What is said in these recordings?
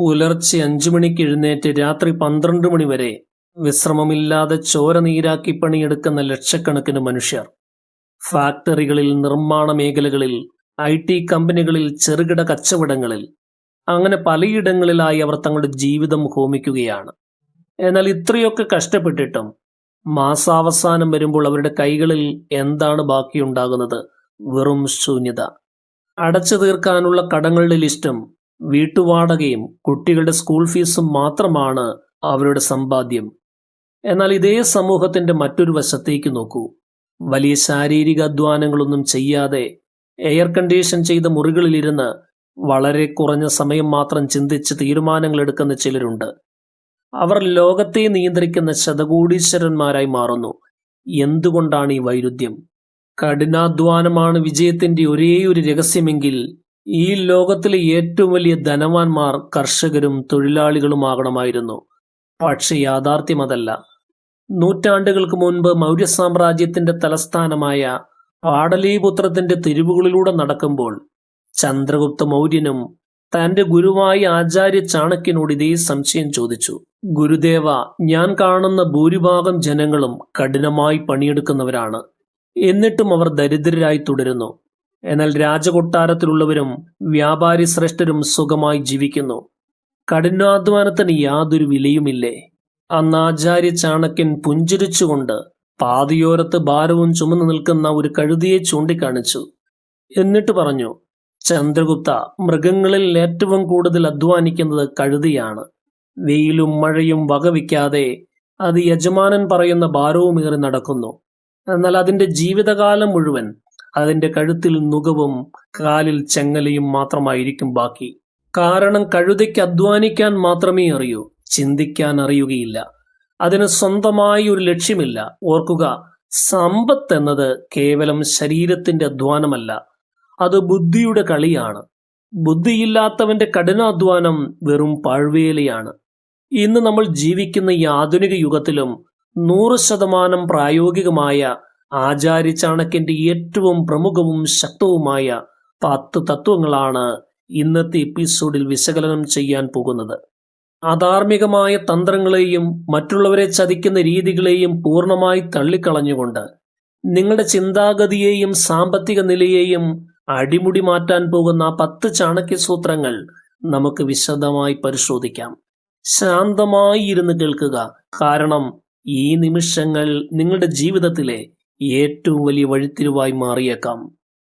പുലർച്ചെ 5 മണിക്ക് എഴുന്നേറ്റ് രാത്രി 12 മണി വരെ വിശ്രമമില്ലാതെ ചോര നീരാക്കി പണിയെടുക്കുന്ന ലക്ഷക്കണക്കിന് മനുഷ്യർ. ഫാക്ടറികളിൽ, നിർമ്മാണ മേഖലകളിൽ, IT കമ്പനികളിൽ, ചെറുകിട കച്ചവടങ്ങളിൽ, അങ്ങനെ പലയിടങ്ങളിലായി അവർ തങ്ങളുടെ ജീവിതം ഹോമിക്കുകയാണ്. എന്നാൽ ഇത്രയൊക്കെ കഷ്ടപ്പെട്ടിട്ടും മാസാവസാനം വരുമ്പോൾ അവരുടെ കൈകളിൽ എന്താണ് ബാക്കിയുണ്ടാകുന്നത്? വെറും ശൂന്യത. അടച്ചു തീർക്കാനുള്ള കടങ്ങളുടെ ലിസ്റ്റും വീട്ടുവാടകയും കുട്ടികളുടെ സ്കൂൾ ഫീസും മാത്രമാണ് അവരുടെ സമ്പാദ്യം. എന്നാൽ ഇതേ സമൂഹത്തിന്റെ മറ്റൊരു വശത്തേക്ക് നോക്കൂ. വലിയ ശാരീരിക അധ്വാനങ്ങളൊന്നും ചെയ്യാതെ എയർ കണ്ടീഷൻ ചെയ്ത മുറികളിലിരുന്ന് വളരെ കുറഞ്ഞ സമയം മാത്രം ചിന്തിച്ച് തീരുമാനങ്ങൾ എടുക്കുന്ന ചിലരുണ്ട്. അവർ ലോകത്തെ നിയന്ത്രിക്കുന്ന ശതകോടീശ്വരന്മാരായി മാറുന്നു. എന്തുകൊണ്ടാണ് ഈ വൈരുദ്ധ്യം? കഠിനാധ്വാനമാണ് വിജയത്തിന്റെ ഒരേയൊരു രഹസ്യമെങ്കിൽ ഈ ലോകത്തിലെ ഏറ്റവും വലിയ ധനവാന്മാർ കർഷകരും തൊഴിലാളികളുമാകണമായിരുന്നു. പക്ഷെ യാഥാർത്ഥ്യം അതല്ല. നൂറ്റാണ്ടുകൾക്ക് മുൻപ് മൗര്യ സാമ്രാജ്യത്തിന്റെ തലസ്ഥാനമായ പാടലീപുത്രത്തിന്റെ തെരുവുകളിലൂടെ നടക്കുമ്പോൾ ചന്ദ്രഗുപ്ത മൗര്യനും തന്റെ ഗുരുവായ ആചാര്യ ചാണക്യനോട് ഇതേ സംശയം ചോദിച്ചു. ഗുരുദേവ, ഞാൻ കാണുന്ന ഭൂരിഭാഗം ജനങ്ങളും കഠിനമായി പണിയെടുക്കുന്നവരാണ്. എന്നിട്ടും അവർ ദരിദ്രരായി തുടരുന്നു. എന്നാൽ രാജകൊട്ടാരത്തിലുള്ളവരും വ്യാപാരി ശ്രേഷ്ഠരും സുഖമായി ജീവിക്കുന്നു. കഠിനാധ്വാനത്തിന് യാതൊരു വിലയുമില്ലേ? അന്ന് ആചാര്യ ചാണക്യൻ പുഞ്ചിരിച്ചുകൊണ്ട് പാതയോരത്ത് ഭാരവും ചുമന്നു നിൽക്കുന്ന ഒരു കഴുതിയെ ചൂണ്ടിക്കാണിച്ചു. എന്നിട്ട് പറഞ്ഞു, ചന്ദ്രഗുപ്ത, മൃഗങ്ങളിൽ ഏറ്റവും കൂടുതൽ അധ്വാനിക്കുന്നത് കഴുതിയാണ്. വെയിലും മഴയും വകവയ്ക്കാതെ അത് യജമാനൻ പറയുന്ന ഭാരവുമേറി നടക്കുന്നു. എന്നാൽ അതിന്റെ ജീവിതകാലം മുഴുവൻ അതിന്റെ കഴുത്തിൽ നുകവും കാലിൽ ചെങ്ങലയും മാത്രമായിരിക്കും ബാക്കി. കാരണം കഴുതയ്ക്ക് അധ്വാനിക്കാൻ മാത്രമേ അറിയൂ, ചിന്തിക്കാൻ അറിയുകയില്ല. അതിന് സ്വന്തമായി ഒരു ലക്ഷ്യമില്ല. ഓർക്കുക, സമ്പത്ത് എന്നത് കേവലം ശരീരത്തിന്റെ അധ്വാനമല്ല, അത് ബുദ്ധിയുടെ കളിയാണ്. ബുദ്ധിയില്ലാത്തവന്റെ കഠിനാധ്വാനം വെറും പാഴ്വേലയാണ്. ഇന്ന് നമ്മൾ ജീവിക്കുന്ന ഈ ആധുനിക യുഗത്തിലും 100% പ്രായോഗികമായ ആചാര്യ ചാണക്യന്റെ ഏറ്റവും പ്രമുഖവും ശക്തവുമായ 10 തത്വങ്ങളാണ് ഇന്നത്തെ എപ്പിസോഡിൽ വിശകലനം ചെയ്യാൻ പോകുന്നത്. അധാർമികമായ തന്ത്രങ്ങളെയും മറ്റുള്ളവരെ ചതിക്കുന്ന രീതികളെയും പൂർണ്ണമായി തള്ളിക്കളഞ്ഞുകൊണ്ട് നിങ്ങളുടെ ചിന്താഗതിയെയും സാമ്പത്തിക നിലയെയും അടിമുടി മാറ്റാൻ പോകുന്ന 10 ചാണക്യ സൂത്രങ്ങൾ നമുക്ക് വിശദമായി പരിശോധിക്കാം. ശാന്തമായി ഇരുന്ന് കേൾക്കുക. കാരണം ഈ നിമിഷങ്ങൾ നിങ്ങളുടെ ജീവിതത്തിലെ ഏറ്റവും വലിയ വഴിത്തിരിവായി മാറിയേക്കാം.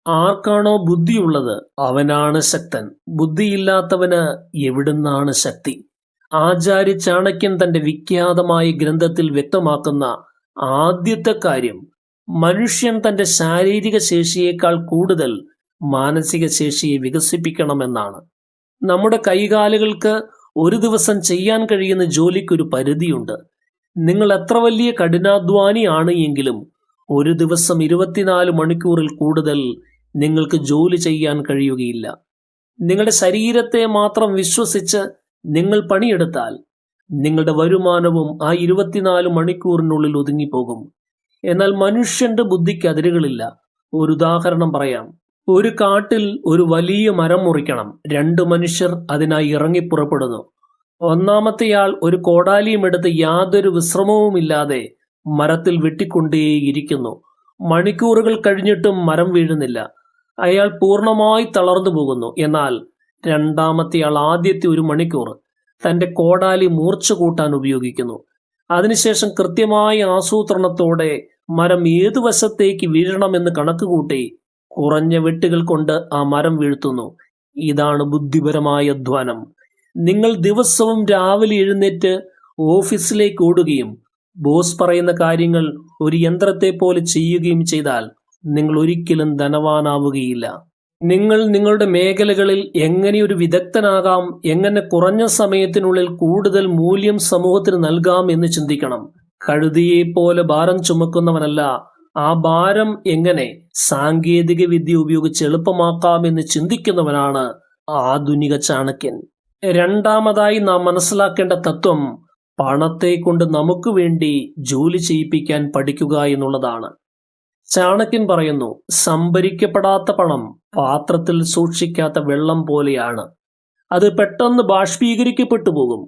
ആർക്കാണോ ബുദ്ധിയുള്ളത് അവനാണ് ശക്തൻ. ബുദ്ധിയില്ലാത്തവന് എവിടുന്നാണ് ശക്തി? ആചാര്യ ചാണക്യൻ തന്റെ വിഖ്യാതമായ ഗ്രന്ഥത്തിൽ വ്യക്തമാക്കുന്ന ആദ്യത്തെ കാര്യം മനുഷ്യൻ തന്റെ ശാരീരിക ശേഷിയേക്കാൾ കൂടുതൽ മാനസിക ശേഷിയെ വികസിപ്പിക്കണമെന്നാണ്. നമ്മുടെ കൈകാലുകൾക്ക് ഒരു ദിവസം ചെയ്യാൻ കഴിയുന്ന ജോലിക്കൊരു പരിധിയുണ്ട്. നിങ്ങൾ എത്ര വലിയ കഠിനാധ്വാനിയാണ് എങ്കിലും ഒരു ദിവസം 24 മണിക്കൂറിൽ കൂടുതൽ നിങ്ങൾക്ക് ജോലി ചെയ്യാൻ കഴിയുകയില്ല. നിങ്ങളുടെ ശരീരത്തെ മാത്രം വിശ്വസിച്ച് നിങ്ങൾ പണിയെടുത്താൽ നിങ്ങളുടെ വരുമാനവും ആ 24 മണിക്കൂറിനുള്ളിൽ ഒതുങ്ങിപ്പോകും. എന്നാൽ മനുഷ്യന്റെ ബുദ്ധിക്ക് അതിരുകളില്ല. ഒരു ഉദാഹരണം പറയാം. ഒരു കാട്ടിൽ ഒരു വലിയ മരം മുറിക്കണം. 2 മനുഷ്യർ അതിനായി ഇറങ്ങി പുറപ്പെടുന്നു. ഒന്നാമത്തെയാൾ ഒരു കോടാലിയും എടുത്ത് യാതൊരു വിശ്രമവുമില്ലാതെ മരത്തിൽ വെട്ടിക്കൊണ്ടേയിരിക്കുന്നു. മണിക്കൂറുകൾ കഴിഞ്ഞിട്ടും മരം വീഴുന്നില്ല. അയാൾ പൂർണ്ണമായി തളർന്നു പോകുന്നു. എന്നാൽ രണ്ടാമത്തെയാൾ ആദ്യത്തെ 1 മണിക്കൂർ തന്റെ കോടാലി മൂർച്ച കൂട്ടാൻ ഉപയോഗിക്കുന്നു. അതിനുശേഷം കൃത്യമായ ആസൂത്രണത്തോടെ മരം ഏതു വശത്തേക്ക് വീഴണമെന്ന് കണക്കുകൂട്ടി കുറഞ്ഞ വെട്ടുകൾ കൊണ്ട് ആ മരം വീഴ്ത്തുന്നു. ഇതാണ് ബുദ്ധിപരമായ അധ്വാനം. നിങ്ങൾ ദിവസവും രാവിലെ എഴുന്നേറ്റ് ഓഫീസിലേക്ക് ഓടുകയും ബോസ് പറയുന്ന കാര്യങ്ങൾ ഒരു യന്ത്രത്തെ പോലെ ചെയ്യുകയും ചെയ്താൽ നിങ്ങൾ ഒരിക്കലും ധനവാനാവുകയില്ല. നിങ്ങൾ നിങ്ങളുടെ മേഖലകളിൽ എങ്ങനെ ഒരു വിദഗ്ധനാകാം, എങ്ങനെ കുറഞ്ഞ സമയത്തിനുള്ളിൽ കൂടുതൽ മൂല്യം സമൂഹത്തിന് നൽകാം എന്ന് ചിന്തിക്കണം. കഴുതിയെ പോലെ ഭാരം ചുമക്കുന്നവനല്ല, ആ ഭാരം എങ്ങനെ സാങ്കേതിക വിദ്യ ഉപയോഗിച്ച് എളുപ്പമാക്കാം എന്ന് ചിന്തിക്കുന്നവനാണ് ആധുനിക ചാണക്യൻ. രണ്ടാമതായി നാം മനസ്സിലാക്കേണ്ട തത്വം പണത്തെ കൊണ്ട് നമുക്ക് വേണ്ടി ജോലി ചെയ്യിപ്പിക്കാൻ പഠിക്കുക എന്നുള്ളതാണ്. ചാണക്യൻ പറയുന്നു, സംഭരിക്കപ്പെടാത്ത പണം പാത്രത്തിൽ സൂക്ഷിക്കാത്ത വെള്ളം പോലെയാണ്. അത് പെട്ടെന്ന് ബാഷ്പീകരിക്കപ്പെട്ടു പോകും.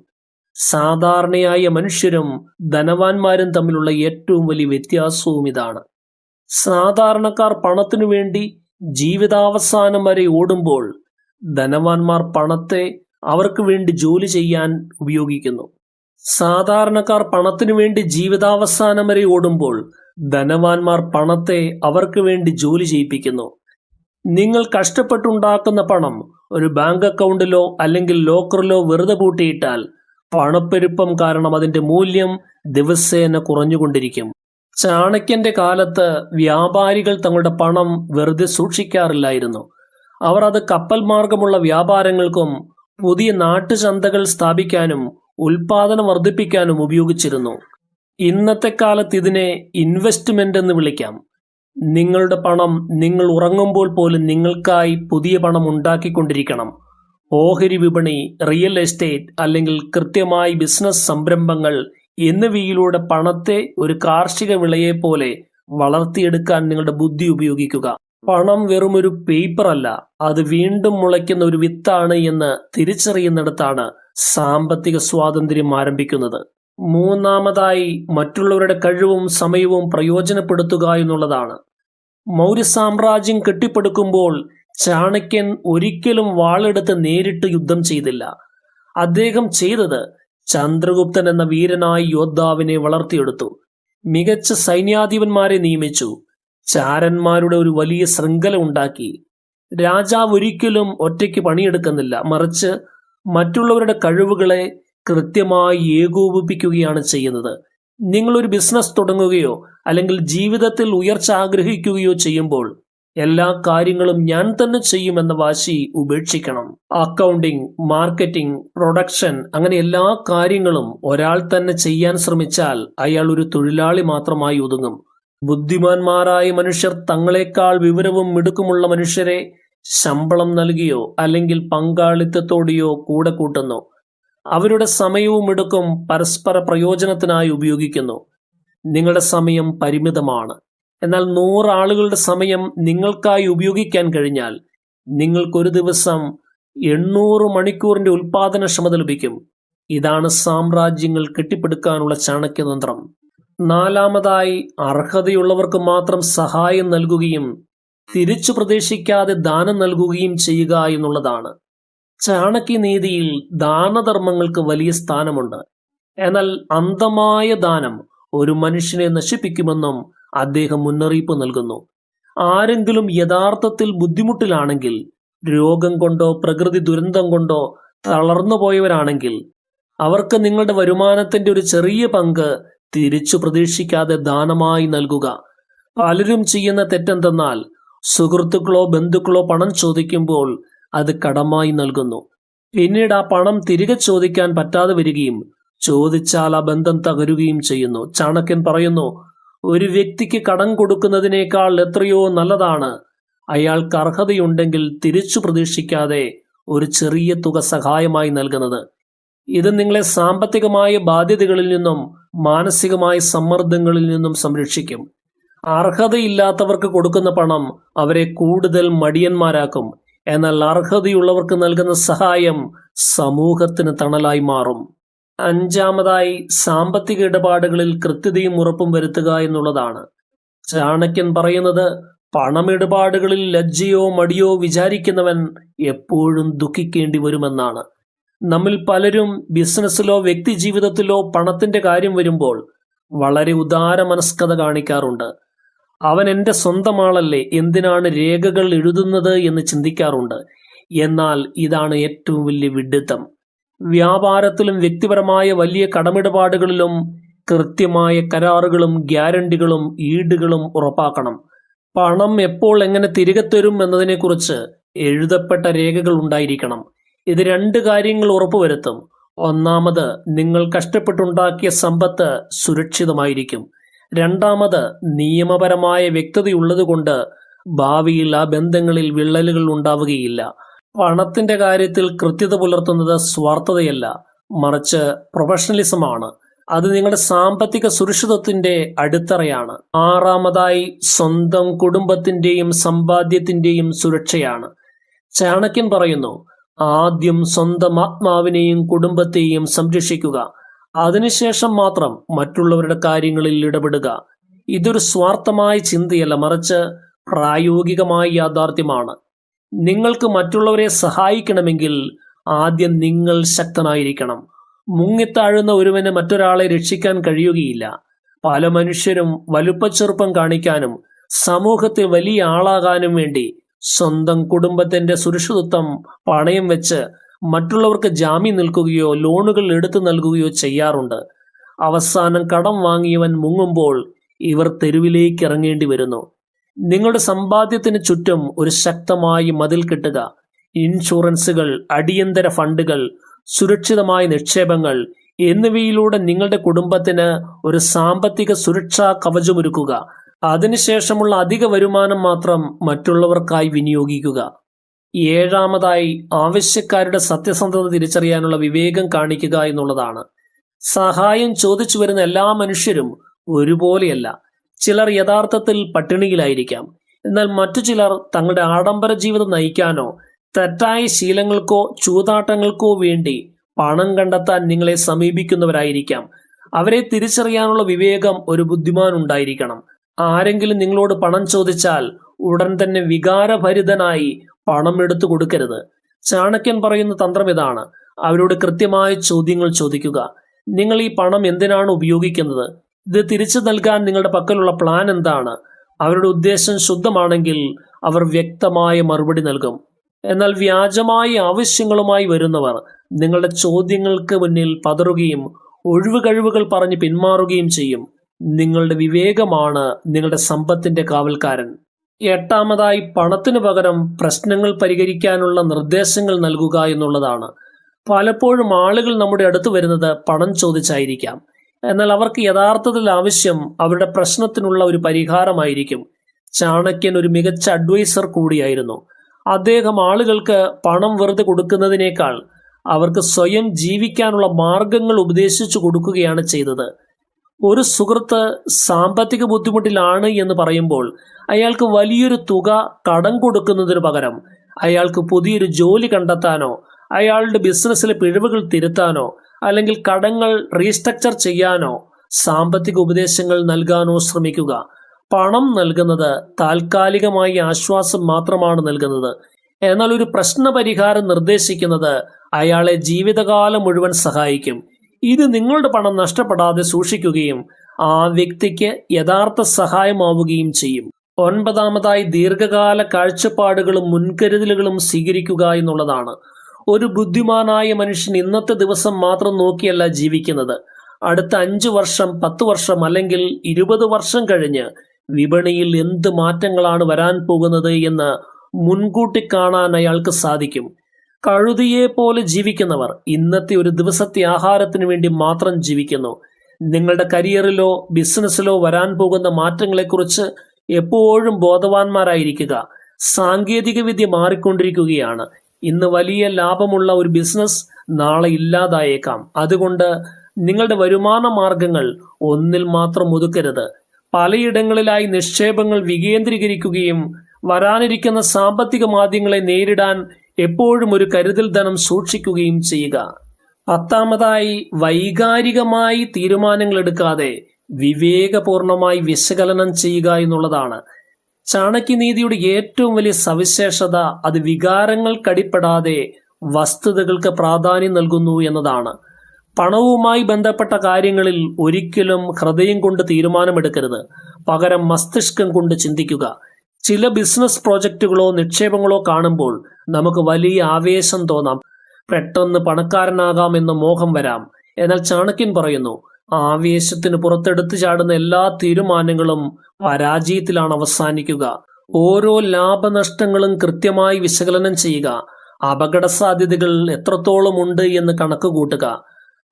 സാധാരണയായ മനുഷ്യരും ധനവാന്മാരും തമ്മിലുള്ള ഏറ്റവും വലിയ വ്യത്യാസവും ഇതാണ്. സാധാരണക്കാർ പണത്തിനു വേണ്ടി ജീവിതാവസാനം വരെ ഓടുമ്പോൾ ധനവാന്മാർ പണത്തെ അവർക്ക് വേണ്ടി ജോലി ചെയ്യാൻ ഉപയോഗിക്കുന്നു. സാധാരണക്കാർ പണത്തിനു വേണ്ടി ജീവിതാവസാനം വരെ ഓടുമ്പോൾ ധനവാന്മാർ പണത്തെ അവർക്ക് വേണ്ടി ജോലി ചെയ്യിപ്പിക്കുന്നു. നിങ്ങൾ കഷ്ടപ്പെട്ടുണ്ടാക്കുന്ന പണം ഒരു ബാങ്ക് അക്കൗണ്ടിലോ അല്ലെങ്കിൽ ലോക്കറിലോ വെറുതെ പൂട്ടിയിട്ടാൽ പണപ്പെരുപ്പം കാരണം അതിന്റെ മൂല്യം ദിവസേന കുറഞ്ഞുകൊണ്ടിരിക്കും. ചാണക്യന്റെ കാലത്ത് വ്യാപാരികൾ തങ്ങളുടെ പണം വെറുതെ സൂക്ഷിക്കാറില്ലായിരുന്നു. അവർ അത് കപ്പൽ മാർഗമുള്ള വ്യാപാരങ്ങൾക്കും പുതിയ നാട്ടുചന്തകൾ സ്ഥാപിക്കാനും ഉൽപാദനം വർദ്ധിപ്പിക്കാനും ഉപയോഗിച്ചിരുന്നു. ഇന്നത്തെ കാലത്ത് ഇതിനെ ഇൻവെസ്റ്റ്മെന്റ് എന്ന് വിളിക്കാം. നിങ്ങളുടെ പണം നിങ്ങൾ ഉറങ്ങുമ്പോൾ പോലും നിങ്ങൾക്കായി പുതിയ പണം ഉണ്ടാക്കിക്കൊണ്ടിരിക്കണം. ഓഹരി വിപണി, റിയൽ എസ്റ്റേറ്റ് അല്ലെങ്കിൽ കൃത്യമായി ബിസിനസ് സംരംഭങ്ങൾ എന്നിവയിലൂടെ പണത്തെ ഒരു കാർഷിക വിളയെപ്പോലെ വളർത്തിയെടുക്കാൻ നിങ്ങളുടെ ബുദ്ധി ഉപയോഗിക്കുക. പണം വെറുമൊരു പേപ്പർ അല്ല, അത് വീണ്ടും മുളയ്ക്കുന്ന ഒരു വിത്താണ് എന്ന് തിരിച്ചറിയുന്നിടത്താണ് സാമ്പത്തിക സ്വാതന്ത്ര്യം ആരംഭിക്കുന്നത്. മൂന്നാമതായി, മറ്റുള്ളവരുടെ കഴിവും സമയവും പ്രയോജനപ്പെടുത്തുക എന്നുള്ളതാണ്. മൗര്യ സാമ്രാജ്യം കെട്ടിപ്പടുക്കുമ്പോൾ ചാണക്യൻ ഒരിക്കലും വാളെടുത്ത് നേരിട്ട് യുദ്ധം ചെയ്തില്ല. അദ്ദേഹം ചെയ്തത് ചന്ദ്രഗുപ്തൻ എന്ന വീരനായ യോദ്ധാവിനെ വളർത്തിയെടുത്തു. മികച്ച സൈന്യാധിപന്മാരെ നിയമിച്ചു. ചാരന്മാരുടെ ഒരു വലിയ ശൃംഖല ഉണ്ടാക്കി. രാജാവ് ഒരിക്കലും ഒറ്റയ്ക്ക് പണിയെടുക്കുന്നില്ല, മറിച്ച് മറ്റുള്ളവരുടെ കഴിവുകളെ കൃത്യമായി ഏകോപിപ്പിക്കുകയാണ് ചെയ്യുന്നത്. നിങ്ങളൊരു ബിസിനസ് തുടങ്ങുകയോ അല്ലെങ്കിൽ ജീവിതത്തിൽ ഉയർച്ച ആഗ്രഹിക്കുകയോ ചെയ്യുമ്പോൾ എല്ലാ കാര്യങ്ങളും ഞാൻ തന്നെ ചെയ്യുമെന്ന വാശി ഉപേക്ഷിക്കണം. അക്കൗണ്ടിംഗ്, മാർക്കറ്റിംഗ്, പ്രൊഡക്ഷൻ, അങ്ങനെ എല്ലാ കാര്യങ്ങളും ഒരാൾ തന്നെ ചെയ്യാൻ ശ്രമിച്ചാൽ അയാൾ ഒരു തൊഴിലാളി മാത്രമായി ഒതുങ്ങും. ബുദ്ധിമാന്മാരായ മനുഷ്യർ തങ്ങളെക്കാൾ വിവരവും മിടുക്കുമുള്ള മനുഷ്യരെ ശമ്പളം നൽകിയോ അല്ലെങ്കിൽ പങ്കാളിത്തത്തോടെയോ കൂടെ കൂട്ടുന്നു. അവരുടെ സമയവും മിടുക്കും പരസ്പര പ്രയോജനത്തിനായി ഉപയോഗിക്കുന്നു. നിങ്ങളുടെ സമയം പരിമിതമാണ്. എന്നാൽ 100 ആളുകളുടെ സമയം നിങ്ങൾക്കായി ഉപയോഗിക്കാൻ കഴിഞ്ഞാൽ നിങ്ങൾക്കൊരു ദിവസം 800 മണിക്കൂറിന്റെ ഉൽപാദനക്ഷമത ലഭിക്കും. ഇതാണ് സാമ്രാജ്യങ്ങൾ കെട്ടിപ്പടുക്കാനുള്ള ചാണക്യതന്ത്രം. നാലാമതായി, അർഹതയുള്ളവർക്ക് മാത്രം സഹായം നൽകുകയും തിരിച്ചു പ്രതീക്ഷിക്കാതെ ദാനം നൽകുകയും ചെയ്യുക എന്നുള്ളതാണ്. ചാണക്യനീതിയിൽ ദാനധർമ്മങ്ങൾക്ക് വലിയ സ്ഥാനമുണ്ട്. എന്നാൽ അന്ധമായ ദാനം ഒരു മനുഷ്യനെ നശിപ്പിക്കുമെന്നും അദ്ദേഹം മുന്നറിയിപ്പ് നൽകുന്നു. ആരെങ്കിലും യഥാർത്ഥത്തിൽ ബുദ്ധിമുട്ടിലാണെങ്കിൽ, രോഗം കൊണ്ടോ പ്രകൃതി ദുരന്തം കൊണ്ടോ തളർന്നു പോയവരാണെങ്കിൽ അവർക്ക് നിങ്ങളുടെ വരുമാനത്തിന്റെ ഒരു ചെറിയ പങ്ക് തിരിച്ചു പ്രതീക്ഷിക്കാതെ ദാനമായി നൽകുക. പലരും ചെയ്യുന്ന തെറ്റെന്തെന്നാൽ സുഹൃത്തുക്കളോ ബന്ധുക്കളോ പണം ചോദിക്കുമ്പോൾ അത് കടമായി നൽകുന്നു. പിന്നീട് ആ പണം തിരികെ ചോദിക്കാൻ പറ്റാതെ വരികയും ചോദിച്ചാൽ ആ ബന്ധം തകരുകയും ചെയ്യുന്നു. ചാണക്യൻ പറയുന്നു, ഒരു വ്യക്തിക്ക് കടം കൊടുക്കുന്നതിനേക്കാൾ എത്രയോ നല്ലതാണ് അയാൾക്ക് അർഹതയുണ്ടെങ്കിൽ തിരിച്ചു പ്രതീക്ഷിക്കാതെ ഒരു ചെറിയ തുക സഹായമായി നൽകുന്നത്. ഇത് നിങ്ങളെ സാമ്പത്തികമായ ബാധ്യതകളിൽ നിന്നും മാനസികമായ സമ്മർദ്ദങ്ങളിൽ നിന്നും സംരക്ഷിക്കും. അർഹതയില്ലാത്തവർക്ക് കൊടുക്കുന്ന പണം അവരെ കൂടുതൽ മടിയന്മാരാക്കും. എന്നാൽ അർഹതയുള്ളവർക്ക് നൽകുന്ന സഹായം സമൂഹത്തിന് തണലായി മാറും. അഞ്ചാമതായി, സാമ്പത്തിക ഇടപാടുകളിൽ കൃത്യതയും ഉറപ്പും വരുത്തുക എന്നുള്ളതാണ്. ചാണക്യൻ പറയുന്നത്, പണമിടപാടുകളിൽ ലജ്ജയോ മടിയോ വിചാരിക്കുന്നവൻ എപ്പോഴും ദുഃഖിക്കേണ്ടി വരുമെന്നാണ്. നമ്മിൽ പലരും ബിസിനസ്സിലോ വ്യക്തി ജീവിതത്തിലോ പണത്തിന്റെ കാര്യം വരുമ്പോൾ വളരെ ഉദാരമനസ്കത കാണിക്കാറുണ്ട്. അവൻ എൻ്റെ സ്വന്തം ആളല്ലേ, എന്തിനാണ് രേഖകൾ എഴുതുന്നത് എന്ന് ചിന്തിക്കാറുണ്ട്. എന്നാൽ ഇതാണ് ഏറ്റവും വലിയ വിഡ്ഢിത്തം. വ്യാപാരത്തിലും വ്യക്തിപരമായ വലിയ കടമിടപാടുകളിലും കൃത്യമായ കരാറുകളും ഗ്യാരണ്ടികളും ഈടുകളും ഉറപ്പാക്കണം. പണം എപ്പോൾ എങ്ങനെ തിരികെ തരും എന്നതിനെക്കുറിച്ച് എഴുതപ്പെട്ട രേഖകൾ ഉണ്ടായിരിക്കണം. ഇത് 2 കാര്യങ്ങൾ ഉറപ്പുവരുത്തും. ഒന്നാമത്, നിങ്ങൾ കഷ്ടപ്പെട്ടുണ്ടാക്കിയ സമ്പത്ത് സുരക്ഷിതമായിരിക്കും. രണ്ടാമത്, നിയമപരമായ വ്യക്തതയുള്ളതുകൊണ്ട് ഭാവിയിൽ ആ ബന്ധങ്ങളിൽ വിള്ളലുകൾ ഉണ്ടാവുകയില്ല. പണത്തിന്റെ കാര്യത്തിൽ കൃത്യത പുലർത്തുന്നത് സ്വാർത്ഥതയല്ല, മറിച്ച് പ്രൊഫഷണലിസമാണ്. അത് നിങ്ങളുടെ സാമ്പത്തിക സുരക്ഷിതത്വത്തിന്റെ അടിത്തറയാണ്. ആറാമതായി, സ്വന്തം കുടുംബത്തിന്റെയും സമ്പാദ്യത്തിന്റെയും സുരക്ഷയാണ്. ചാണക്യൻ പറയുന്നു, ആദ്യം സ്വന്തം ആത്മാവിനെയും കുടുംബത്തെയും സംരക്ഷിക്കുക. അതിനുശേഷം മാത്രം മറ്റുള്ളവരുടെ കാര്യങ്ങളിൽ ഇടപെടുക. ഇതൊരു സ്വാർത്ഥമായ ചിന്തയല്ല, മറിച്ച് പ്രായോഗികമായ യാഥാർത്ഥ്യമാണ്. നിങ്ങൾക്ക് മറ്റുള്ളവരെ സഹായിക്കണമെങ്കിൽ ആദ്യം നിങ്ങൾ ശക്തനായിരിക്കണം. മുങ്ങിത്താഴുന്ന ഒരുവന് മറ്റൊരാളെ രക്ഷിക്കാൻ കഴിയുകയില്ല. പല മനുഷ്യരും വലുപ്പച്ചെറുപ്പം കാണിക്കാനും സമൂഹത്തിൽ വലിയ ആളാകാനും വേണ്ടി സ്വന്തം കുടുംബത്തിന്റെ സുരക്ഷിതത്വം പണയം വെച്ച് മറ്റുള്ളവർക്ക് ജാമ്യം നിൽക്കുകയോ ലോണുകൾ എടുത്തു നൽകുകയോ ചെയ്യാറുണ്ട്. അവസാനം കടം വാങ്ങിയവൻ മുങ്ങുമ്പോൾ ഇവർ തെരുവിലേക്ക് ഇറങ്ങേണ്ടി വരുന്നു. നിങ്ങളുടെ സമ്പാദ്യത്തിന് ചുറ്റും ഒരു ശക്തമായ മതിൽ കെട്ടുക. ഇൻഷുറൻസുകൾ, അടിയന്തര ഫണ്ടുകൾ, സുരക്ഷിതമായ നിക്ഷേപങ്ങൾ എന്നിവയിലൂടെ നിങ്ങളുടെ കുടുംബത്തിന് ഒരു സാമ്പത്തിക സുരക്ഷാ കവചമൊരുക്കുക. അതിനുശേഷമുള്ള അധിക വരുമാനം മാത്രം മറ്റുള്ളവർക്കായി വിനിയോഗിക്കുക. ഏഴാമതായി, ആവശ്യക്കാരുടെ സത്യസന്ധത തിരിച്ചറിയാനുള്ള വിവേകം കാണിക്കുക എന്നുള്ളതാണ്. സഹായം ചോദിച്ചു വരുന്ന എല്ലാ മനുഷ്യരും ഒരുപോലെയല്ല. ചിലർ യഥാർത്ഥത്തിൽ പട്ടിണിയിലായിരിക്കാം. എന്നാൽ മറ്റു ചിലർ തങ്ങളുടെ ആഡംബര ജീവിതം നയിക്കാനോ തെറ്റായ ശീലങ്ങൾക്കോ ചൂതാട്ടങ്ങൾക്കോ വേണ്ടി പണം കണ്ടെത്താൻ നിങ്ങളെ സമീപിക്കുന്നവരായിരിക്കാം. അവരെ തിരിച്ചറിയാനുള്ള വിവേകം ഒരു ബുദ്ധിമാൻ ഉണ്ടായിരിക്കണം. ആരെങ്കിലും നിങ്ങളോട് പണം ചോദിച്ചാൽ ഉടൻ തന്നെ വികാരഭരിതനായി പണം എടുത്തു കൊടുക്കരുത്. ചാണക്യൻ പറയുന്ന തന്ത്രം ഇതാണ്: അവരോട് കൃത്യമായ ചോദ്യങ്ങൾ ചോദിക്കുക. നിങ്ങൾ ഈ പണം എന്തിനാണ് ഉപയോഗിക്കുന്നത്? ഇത് തിരിച്ചു നൽകാൻ നിങ്ങളുടെ പക്കലുള്ള പ്ലാൻ എന്താണ്? അവരുടെ ഉദ്ദേശം ശുദ്ധമാണെങ്കിൽ അവർ വ്യക്തമായ മറുപടി നൽകും. എന്നാൽ വ്യാജമായ ആവശ്യങ്ങളുമായി വരുന്നവർ നിങ്ങളുടെ ചോദ്യങ്ങൾക്ക് മുന്നിൽ പതറുകയും ഒഴിവുകഴിവുകൾ പറഞ്ഞ് പിന്മാറുകയും ചെയ്യും. നിങ്ങളുടെ വിവേകമാണ് നിങ്ങളുടെ സമ്പത്തിന്റെ കാവൽക്കാരൻ. എട്ടാമതായി, പണത്തിനു പകരം പ്രശ്നങ്ങൾ പരിഹരിക്കാനുള്ള നിർദ്ദേശങ്ങൾ നൽകുക എന്നുള്ളതാണ്. പലപ്പോഴും ആളുകൾ നമ്മുടെ അടുത്ത് വരുന്നത് പണം ചോദിച്ചായിരിക്കാം. എന്നാൽ അവർക്ക് യഥാർത്ഥത്തിൽ ആവശ്യം അവരുടെ പ്രശ്നത്തിനുള്ള ഒരു പരിഹാരമായിരിക്കും. ചാണക്യൻ ഒരു മികച്ച അഡ്വൈസർ കൂടിയായിരുന്നു. അദ്ദേഹം ആളുകൾക്ക് പണം വെറുതെ കൊടുക്കുന്നതിനേക്കാൾ അവർക്ക് സ്വയം ജീവിക്കാനുള്ള മാർഗങ്ങൾ ഉപദേശിച്ചു കൊടുക്കുകയാണ് ചെയ്തത്. ഒരു സുഹൃത്ത് സാമ്പത്തിക ബുദ്ധിമുട്ടിലാണ് എന്ന് പറയുമ്പോൾ അയാൾക്ക് വലിയൊരു തുക കടം കൊടുക്കുന്നതിന് പകരം അയാൾക്ക് പുതിയൊരു ജോലി കണ്ടെത്താനോ അയാളുടെ ബിസിനസ്സിലെ പിഴവുകൾ തിരുത്താനോ അല്ലെങ്കിൽ കടങ്ങൾ റീസ്ട്രക്ചർ ചെയ്യാനോ സാമ്പത്തിക ഉപദേശങ്ങൾ നൽകാനോ ശ്രമിക്കുക. പണം നൽകുന്നത് താൽക്കാലികമായ ആശ്വാസം മാത്രമാണ് നൽകുന്നത്. എന്നാൽ ഒരു പ്രശ്ന പരിഹാരം നിർദ്ദേശിക്കുന്നത് അയാളെ ജീവിതകാലം മുഴുവൻ സഹായിക്കും. ഇത് നിങ്ങളുടെ പണം നഷ്ടപ്പെടാതെ സൂക്ഷിക്കുകയും ആ വ്യക്തിക്ക് യഥാർത്ഥ സഹായമാവുകയും ചെയ്യും. ഒൻപതാമതായി, ദീർഘകാല കാഴ്ചപ്പാടുകളും മുൻകരുതലുകളും സ്വീകരിക്കുക എന്നുള്ളതാണ്. ഒരു ബുദ്ധിമാനായ മനുഷ്യൻ ഇന്നത്തെ ദിവസം മാത്രം നോക്കിയല്ല ജീവിക്കുന്നത്. അടുത്ത 5 വർഷം, 10 വർഷം അല്ലെങ്കിൽ 20 വർഷം കഴിഞ്ഞ് വിപണിയിൽ എന്ത് മാറ്റങ്ങളാണ് വരാൻ പോകുന്നത് എന്ന് മുൻകൂട്ടി കാണാൻ അയാൾക്ക് സാധിക്കും. കഴുതിയെ പോലെ ജീവിക്കുന്നവർ ഇന്നത്തെ ഒരു ദിവസത്തെ ആഹാരത്തിന് വേണ്ടി മാത്രം ജീവിക്കുന്നു. നിങ്ങളുടെ കരിയറിലോ ബിസിനസ്സിലോ വരാൻ പോകുന്ന മാറ്റങ്ങളെക്കുറിച്ച് എപ്പോഴും ബോധവാന്മാരായിരിക്കുക. സാങ്കേതിക വിദ്യ മാറിക്കൊണ്ടിരിക്കുകയാണ്. ഇന്ന് വലിയ ലാഭമുള്ള ഒരു ബിസിനസ് നാളെ ഇല്ലാതായേക്കാം. അതുകൊണ്ട് നിങ്ങളുടെ വരുമാന മാർഗങ്ങൾ ഒന്നിൽ മാത്രം ഒതുക്കരുത്. പലയിടങ്ങളിലായി നിക്ഷേപങ്ങൾ വികേന്ദ്രീകരിക്കുകയും വരാനിരിക്കുന്ന സാമ്പത്തിക മാന്ദ്യങ്ങളെ നേരിടാൻ എപ്പോഴും ഒരു കരുതൽ ധനം സൂക്ഷിക്കുകയും ചെയ്യുക. 10ാമതായി, വൈകാരികമായി തീരുമാനങ്ങൾ എടുക്കാതെ വിവേകപൂർണമായി വിശകലനം ചെയ്യുക എന്നുള്ളതാണ്. ചാണക്യനീതിയുടെ ഏറ്റവും വലിയ സവിശേഷത അത് വികാരങ്ങൾക്കടിപ്പെടാതെ വസ്തുതകൾക്ക് പ്രാധാന്യം നൽകുന്നു എന്നതാണ്. പണവുമായി ബന്ധപ്പെട്ട കാര്യങ്ങളിൽ ഒരിക്കലും ഹൃദയം കൊണ്ട് തീരുമാനമെടുക്കരുത്. പകരം മസ്തിഷ്കം കൊണ്ട് ചിന്തിക്കുക. ചില ബിസിനസ് പ്രോജക്റ്റുകളോ നിക്ഷേപങ്ങളോ കാണുമ്പോൾ നമുക്ക് വലിയ ആവേശം തോന്നാം, പെട്ടെന്ന് പണക്കാരനാകാമെന്ന് മോഹം വരാം. എന്നാൽ ചാണക്യൻ പറയുന്നു, ആവേശത്തിന് പുറത്തെടുത്തു ചാടുന്ന എല്ലാ തീരുമാനങ്ങളും പരാജയത്തിലാണ് അവസാനിക്കുക. ഓരോ ലാഭനഷ്ടങ്ങളും കൃത്യമായി വിശകലനം ചെയ്യുക. അപകട സാധ്യതകൾ എത്രത്തോളം ഉണ്ട് എന്ന് കണക്ക് കൂട്ടുക.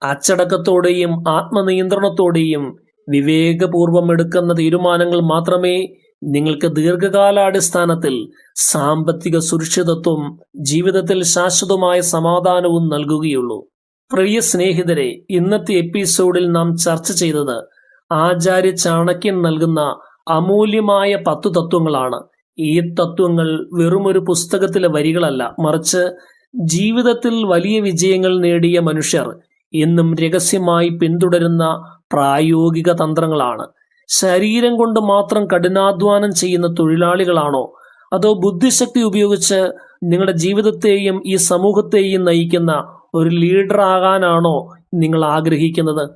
അച്ചടക്കത്തോടെയും ആത്മനിയന്ത്രണത്തോടെയും വിവേകപൂർവം എടുക്കുന്ന തീരുമാനങ്ങൾ മാത്രമേ നിങ്ങൾക്ക് ദീർഘകാലാടിസ്ഥാനത്തിൽ സാമ്പത്തിക സുരക്ഷിതത്വം, ജീവിതത്തിൽ ശാശ്വതമായ സമാധാനവും നൽകുകയുള്ളൂ. പ്രിയ സ്നേഹിതരെ, ഇന്നത്തെ എപ്പിസോഡിൽ നാം ചർച്ച ചെയ്തത് ആചാര്യ ചാണക്യൻ നൽകുന്ന അമൂല്യമായ 10 തത്വങ്ങളാണ്. ഈ തത്വങ്ങൾ വെറുമൊരു പുസ്തകത്തിലെ വരികളല്ല, മറിച്ച് ജീവിതത്തിൽ വലിയ വിജയങ്ങൾ നേടിയ മനുഷ്യർ എന്നും രഹസ്യമായി പിന്തുടരുന്ന പ്രായോഗിക തന്ത്രങ്ങളാണ്. ശരീരം കൊണ്ട് മാത്രം കഠിനാധ്വാനം ചെയ്യുന്ന തൊഴിലാളികളാണോ, അതോ ബുദ്ധിശക്തി ഉപയോഗിച്ച് നിങ്ങളുടെ ജീവിതത്തെയും ഈ സമൂഹത്തെയും നയിക്കുന്ന ഒരു ലീഡർ ആകാനാണോ നിങ്ങൾ ആഗ്രഹിക്കുന്നത്?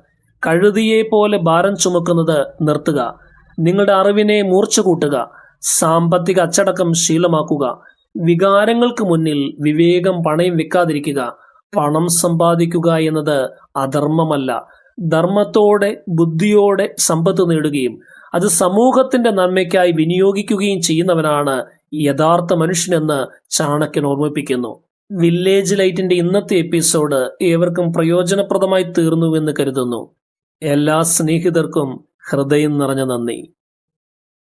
കഴുതിയെ പോലെ ഭാരം ചുമക്കുന്നത് നിർത്തുക. നിങ്ങളുടെ അറിവിനെ മൂർച്ച കൂട്ടുക. സാമ്പത്തിക അച്ചടക്കം ശീലമാക്കുക. വികാരങ്ങൾക്ക് മുന്നിൽ വിവേകം പണയം വെക്കാതിരിക്കുക. പണം സമ്പാദിക്കുക എന്നത് അധർമ്മമല്ല. ധർമ്മത്തോടെ ബുദ്ധിയോടെ സമ്പത്ത് നേടുകയും അത് സമൂഹത്തിന്റെ നന്മയ്ക്കായി വിനിയോഗിക്കുകയും ചെയ്യുന്നവനാണ് യഥാർത്ഥ മനുഷ്യനെന്ന് ചാണക്യൻ ഓർമ്മിപ്പിക്കുന്നു. വില്ലേജ് ലൈറ്റിന്റെ ഇന്നത്തെ എപ്പിസോഡ് ഏവർക്കും പ്രയോജനപ്രദമായി തീർന്നുവെന്ന് കരുതുന്നു. എല്ലാ സ്നേഹിതർക്കും ഹൃദയം നിറഞ്ഞ നന്ദി.